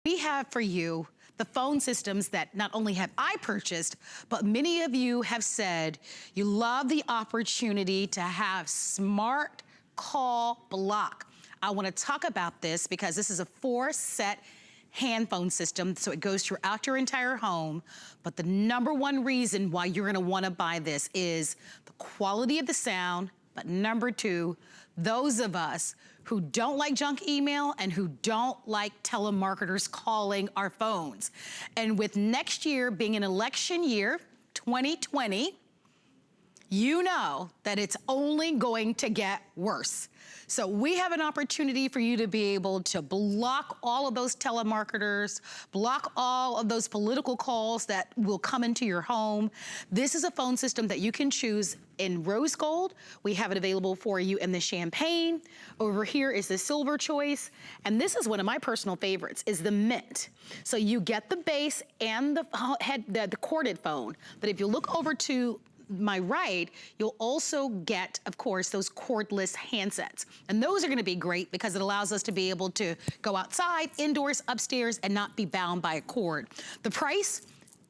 We have for you the phone systems that not only have I purchased, but many of you have said you love the opportunity to have smart call block. I want to talk about this because this is a 4-set hand phone system, so it goes throughout your entire home. But the number one reason why you're gonna wanna buy this is the quality of the sound, but number two, those of us who don't like junk email and who don't like telemarketers calling our phones. And with next year being an election year, 2020, you know that it's only going to get worse. So we have an opportunity for you to be able to block all of those telemarketers, block all of those political calls that will come into your home. This is a phone system that you can choose in rose gold. We have it available for you in the champagne. Over here is the silver choice. And this is one of my personal favorites, is the mint. So you get the base and the corded phone. But if you look over to my right, you'll also get, of course, those cordless handsets. And those are gonna be great because it allows us to be able to go outside, indoors, upstairs, and not be bound by a cord. The price,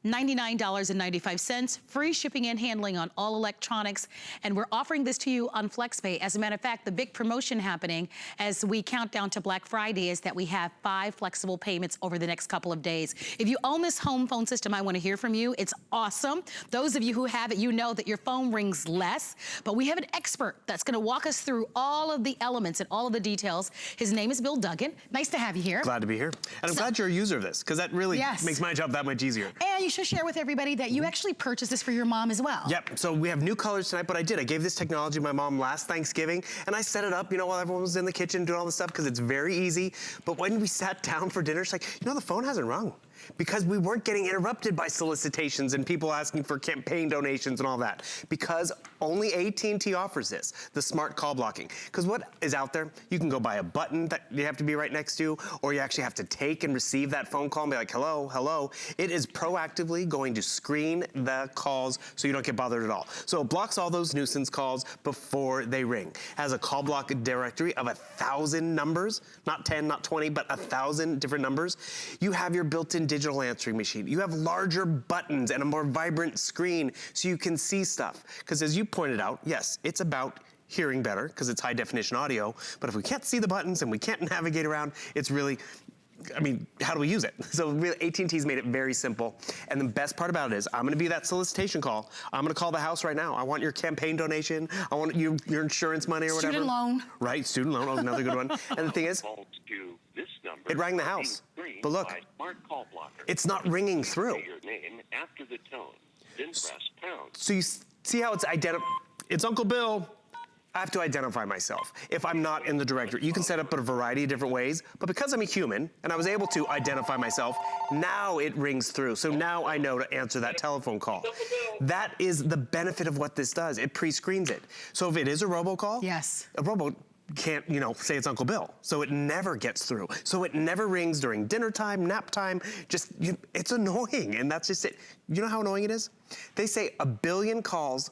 $99.95, free shipping and handling on all electronics, and we're offering this to you on FlexPay. As a matter of fact, the big promotion happening as we count down to Black Friday is that we have 5 flexible payments over the next couple of days. If you own this home phone system, I want to hear from you. It's awesome. Those of you who have it, you know that your phone rings less, but we have an expert that's going to walk us through all of the elements and all of the details. His name is Bill Duggan. Nice to have you here. Glad to be here. And I'm glad you're a user of this, because that really makes my job that much easier. And you should share with everybody that you actually purchased this for your mom as well. Yep, so we have new colors tonight, but I gave this technology to my mom last Thanksgiving, and I set it up, you know, while everyone was in the kitchen doing all this stuff, because it's very easy. But when we sat down for dinner, it's like, you know, the phone hasn't rung. Because we weren't getting interrupted by solicitations and people asking for campaign donations and all that. Because only AT&T offers this, the smart call blocking. Because what is out there, you can go buy a button that you have to be right next to, or you actually have to take and receive that phone call and be like, hello, hello. It is proactively going to screen the calls so you don't get bothered at all. So it blocks all those nuisance calls before they ring. It has a call block directory of 1,000 numbers, not 10, not 20, but 1,000 different numbers. You have your built-in digital answering machine. You have larger buttons and a more vibrant screen so you can see stuff. Because as you pointed out, yes, it's about hearing better because it's high definition audio, but if we can't see the buttons and we can't navigate around, it's really, I mean, how do we use it? So really, AT&T's made it very simple. And the best part about it is, I'm gonna be that solicitation call. I'm gonna call the house right now. I want your campaign donation. I want your insurance money or whatever. Student loan. Right, student loan, another good one. And the thing is, it rang the house. But look, it's not ringing through. So you see how it's Uncle Bill. I have to identify myself if I'm not in the directory. You can set up a variety of different ways, but because I'm a human and I was able to identify myself, now it rings through. So now I know to answer that telephone call. That is the benefit of what this does. It pre-screens it. So if it is a robocall, a robo can't, you know, say it's Uncle Bill. So it never gets through. So it never rings during dinner time, nap time, it's annoying, and that's just it. You know how annoying it is? They say 1 billion calls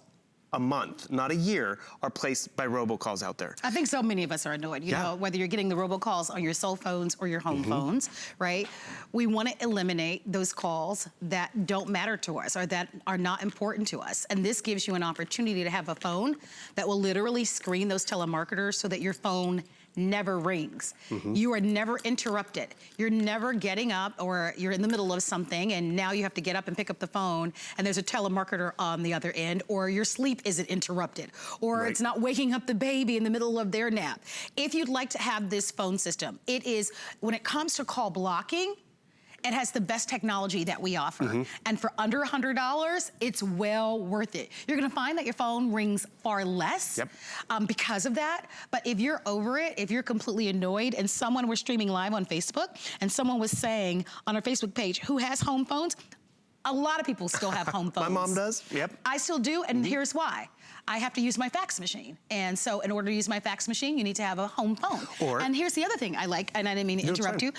a month, not a year, are placed by robocalls out there. I think so many of us are annoyed, you know, whether you're getting the robocalls on your cell phones or your home phones, right? We want to eliminate those calls that don't matter to us or that are not important to us. And this gives you an opportunity to have a phone that will literally screen those telemarketers so that your phone never rings. You are never interrupted. You're never getting up or you're in the middle of something and now you have to get up and pick up the phone and there's a telemarketer on the other end, or your sleep isn't interrupted, or it's not waking up the baby in the middle of their nap. If you'd like to have this phone system, it is, when it comes to call blocking, it has the best technology that we offer. And for under $100, it's well worth it. You're gonna find that your phone rings far less because of that. But if you're over it, if you're completely annoyed, and someone, we're streaming live on Facebook, and someone was saying on our Facebook page, who has home phones? A lot of people still have home phones. My mom does, I still do, and here's why. I have to use my fax machine. And so in order to use my fax machine, you need to have a home phone. And here's the other thing I like, and I didn't mean to interrupt you.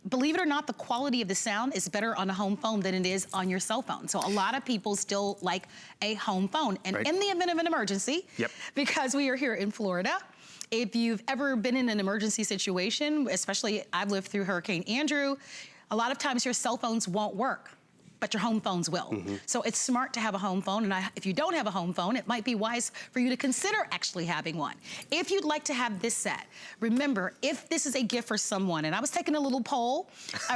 Believe it or not, the quality of the sound is better on a home phone than it is on your cell phone. So a lot of people still like a home phone. And in the event of an emergency, because we are here in Florida, If you've ever been in an emergency situation, especially I've lived through Hurricane Andrew, a lot of times your cell phones won't work, but your home phones will. So it's smart to have a home phone, and if you don't have a home phone, it might be wise for you to consider actually having one. If you'd like to have this set, remember, if this is a gift for someone, and I was taking a little poll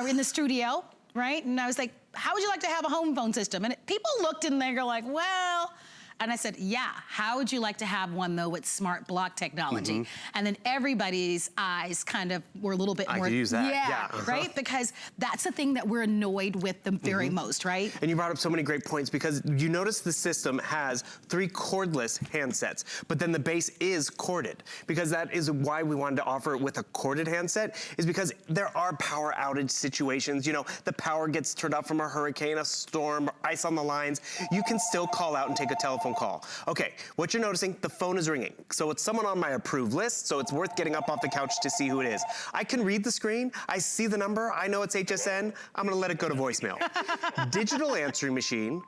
in the studio, right? And I was like, how would you like to have a home phone system? And people looked in there and go like, well, and I said, yeah, how would you like to have one though with smart block technology? And then everybody's eyes kind of were a little bit more. I could use that, yeah. Right? Because that's the thing that we're annoyed with the very most, right? And you brought up so many great points because you notice the system has 3 cordless handsets, but then the base is corded because that is why we wanted to offer it with a corded handset is because there are power outage situations. You know, the power gets turned off from a hurricane, a storm, ice on the lines. You can still call out and take a telephone call. Okay, what you're noticing, the phone is ringing. So it's someone on my approved list, so it's worth getting up off the couch to see who it is. I can read the screen, I see the number, I know it's HSN, I'm gonna let it go to voicemail. Digital answering machine.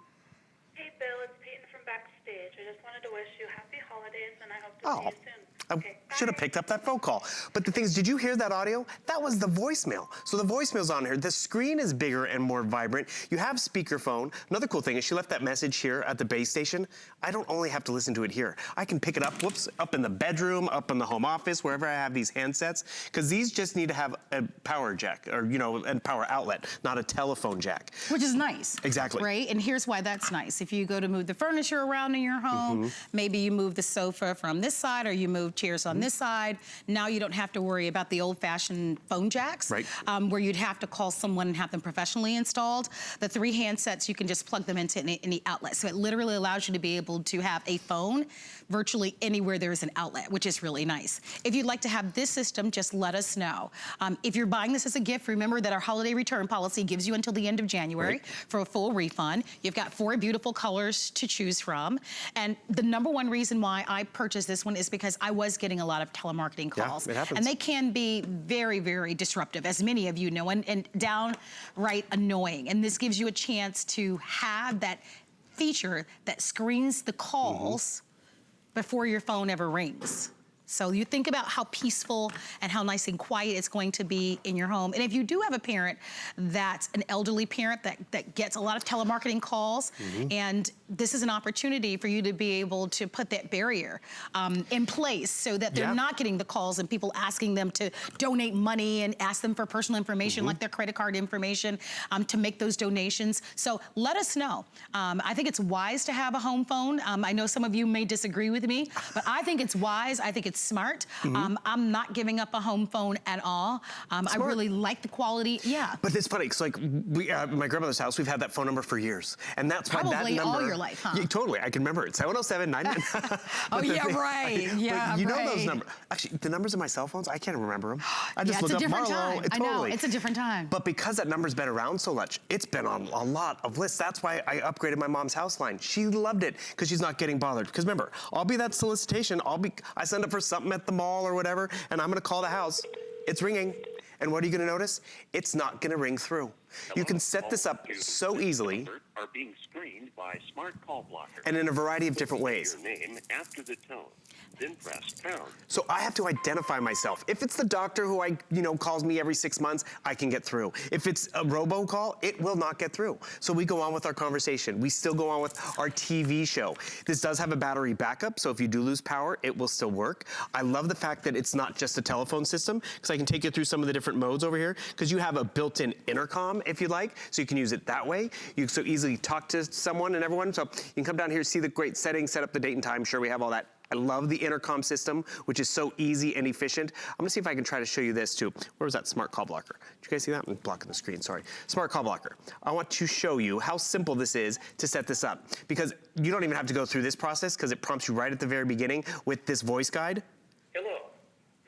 Hey Bill, it's Peyton from Backstage. I just wanted to wish you happy holidays and I hope to see you soon. I Okay, should have bye. picked up that phone call. But the thing is, did you hear that audio? That was the voicemail. So the voicemail's on here. The screen is bigger and more vibrant. You have speakerphone. Another cool thing is she left that message here at the base station. I don't only have to listen to it here. I can pick it up, whoops, up in the bedroom, up in the home office, wherever I have these handsets, because these just need to have a power jack or, you know, and power outlet, not a telephone jack. Which is nice. Exactly. Right? And here's why that's nice. If you go to move the furniture around in your home, maybe you move the sofa from this side or you move chairs on this side, now you don't have to worry about the old-fashioned phone jacks, Right. Where you'd have to call someone and have them professionally installed. The 3 handsets, you can just plug them into any outlet. So it literally allows you to be able to have a phone virtually anywhere there is an outlet, which is really nice. If you'd like to have this system, just let us know. If you're buying this as a gift, remember that our holiday return policy gives you until the end of January for a full refund. You've got 4 beautiful colors to choose from. And the #1 reason why I purchased this one is because I was getting a lot of telemarketing calls. Yeah, it happens. And they can be very, very disruptive, as many of you know, and downright annoying. And this gives you a chance to have that feature that screens the calls before your phone ever rings. So you think about how peaceful and how nice and quiet it's going to be in your home. And if you do have a parent that's an elderly parent that gets a lot of telemarketing calls, and this is an opportunity for you to be able to put that barrier in place so that they're not getting the calls and people asking them to donate money and ask them for personal information like their credit card information to make those donations. So let us know. I think it's wise to have a home phone. I know some of you may disagree with me, but I think it's wise. I think it's smart. I'm not giving up a home phone at all. I really like the quality. Yeah. But it's funny, because like we, my grandmother's house, we've had that phone number for years. And that's why that Probably number. all your life, huh? Yeah, totally, I can remember it, 707-99. Oh, yeah, right. Yeah, but you know right. those numbers. Actually, the numbers of my cell phones, I can't remember them. I just Yeah, it's look a up different Marlo. time. I know, it's a different time. But because that number's been around so much, it's been on a lot of lists. That's why I upgraded my mom's house line. She loved it because she's not getting bothered. Because remember, I'll be that solicitation. I signed up for something at the mall or whatever, and I'm gonna call the house. It's ringing. And what are you gonna notice? It's not gonna ring through. You can set this up so easily. Are being screened by smart call blocker. And in a variety of different ways. Your name after the tone, then press pound. So I have to identify myself. If it's the doctor who calls me every 6 months, I can get through. If it's a robocall, it will not get through. So we go on with our conversation. We still go on with our TV show. This does have a battery backup, so if you do lose power, it will still work. I love the fact that it's not just a telephone system, because I can take you through some of the different modes over here, because you have a built-in intercom, if you'd like, so you can use it that way. You can so easily talk to someone and everyone. So you can come down here, see the great settings, set up the date and time. Sure, we have all that. I love the intercom system, which is so easy and efficient. I'm gonna see if I can try to show you this too. Where was that smart call blocker? Did you guys see that? I'm blocking the screen, sorry. Smart call blocker. I want to show you how simple this is to set this up, because you don't even have to go through this process, because it prompts you right at the very beginning with this voice guide. Hello.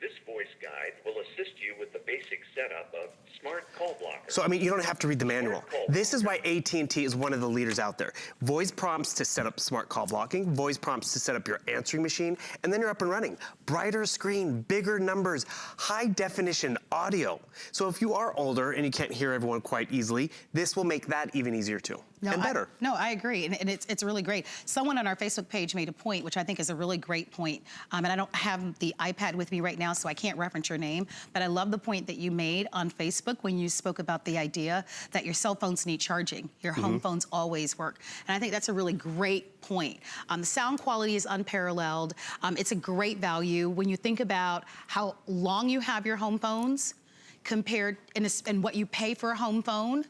This voice guide will assist you with the basic setup of smart call blocker. So, I mean, you don't have to read the manual. This is why AT&T is one of the leaders out there. Voice prompts to set up smart call blocking, voice prompts to set up your answering machine, and then you're up and running. Brighter screen, bigger numbers, high definition audio. So if you are older and you can't hear everyone quite easily, this will make that even easier too. and better. I agree, and it's really great. Someone on our Facebook page made a point, which I think is a really great point, and I don't have the iPad with me right now, so I can't reference your name, but I love the point that you made on Facebook when you spoke about the idea that your cell phones need charging. Your home phones always work, and I think that's a really great point. The sound quality is unparalleled. It's a great value when you think about how long you have your home phones compared and what you pay for a home phone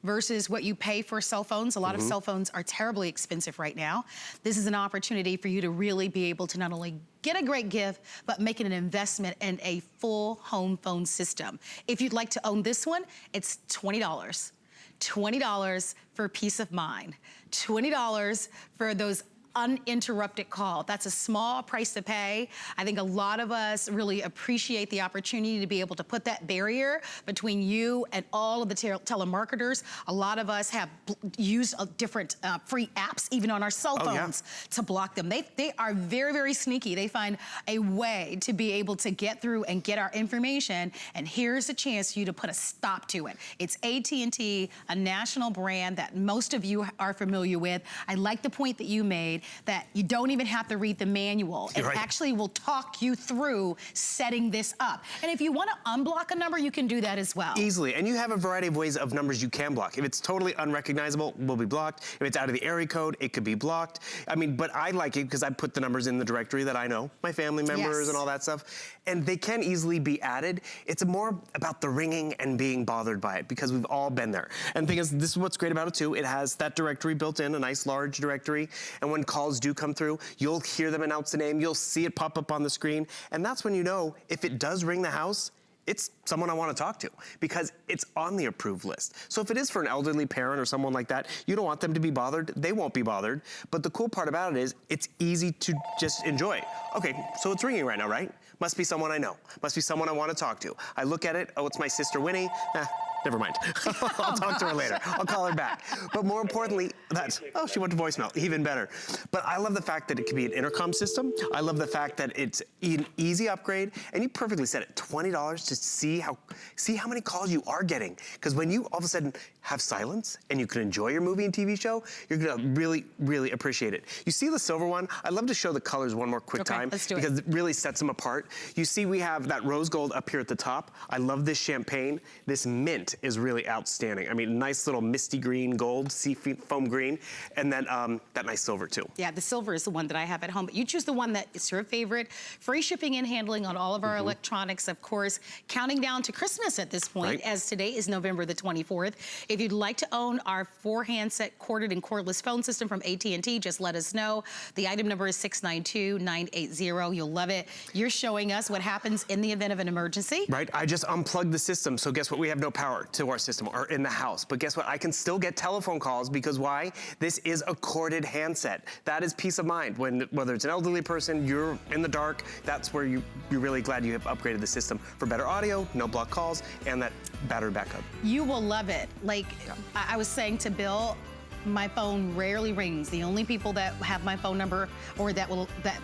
versus what you pay for cell phones. A lot of cell phones are terribly expensive right now. This is an opportunity for you to really be able to not only get a great gift, but make it an investment in a full home phone system. If you'd like to own this one, it's $20. $20 for peace of mind. $20 for those uninterrupted call. That's a small price to pay. I think a lot of us really appreciate the opportunity to be able to put that barrier between you and all of the telemarketers. A lot of us have used different free apps, even on our cell phones, to block them. They are very, very sneaky. They find a way to be able to get through and get our information, and here's a chance for you to put a stop to it. It's AT&T, a national brand that most of you are familiar with. I like the point that you made, that you don't even have to read the manual. It actually will talk you through setting this up. And if you want to unblock a number, you can do that as well. Easily, and you have a variety of ways of numbers you can block. If it's totally unrecognizable, it will be blocked. If it's out of the area code, it could be blocked. I mean, but I like it because I put the numbers in the directory that I know, my family members and all that stuff, and they can easily be added. It's more about the ringing and being bothered by it, because we've all been there. And the thing is, this is what's great about it too. It has that directory built in, a nice large directory, and when calls do come through, you'll hear them announce the name, you'll see it pop up on the screen, and that's when you know if it does ring the house, it's someone I want to talk to, because it's on the approved list. So if it is for an elderly parent or someone like that, you don't want them to be bothered, they won't be bothered. But the cool part about it is it's easy to just enjoy. Okay, so it's ringing right now, right? Must be someone I know. Must be someone I want to talk to. I look at it, oh, it's my sister Winnie. Never mind. I'll talk to her later. I'll call her back. But more importantly, oh, she went to voicemail, even better. But I love the fact that it can be an intercom system. I love the fact that it's an easy upgrade, and you perfectly said it, $20 to see how many calls you are getting. Because when you all of a sudden have silence and you can enjoy your movie and TV show, you're gonna really, really appreciate it. You see the silver one? I'd love to show the colors one more quick time, let's do it. because it really sets them apart. You see we have that rose gold up here at the top. I love this champagne. This mint is really outstanding. I mean, nice little misty green, gold, sea foam green, and then that nice silver too. Yeah, the silver is the one that I have at home, but you choose the one that is your favorite. Free shipping and handling on all of our electronics, of course, counting down to Christmas at this point, as today is November the 24th. If you'd like to own our 4-handset corded and cordless phone system from AT&T, just let us know. The item number is 692-980. You'll love it. You're showing us what happens in the event of an emergency. Right, I just unplugged the system, so guess what? We have no power to our system or in the house, but guess what? I can still get telephone calls, because why? This is a corded handset. That is peace of mind. Whether it's an elderly person, you're in the dark, that's where you're really glad you have upgraded the system for better audio, no block calls, and that battery backup. You will love it. Like I was saying to Bill, my phone rarely rings. The only people that have my phone number or that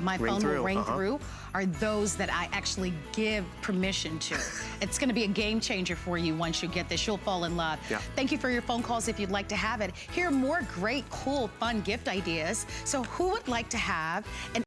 my phone will ring through are those that I actually give permission to. It's gonna be a game changer for you once you get this. You'll fall in love. Thank you for your phone calls if you'd like to have it. Here are more great, cool, fun gift ideas. So who would like to have an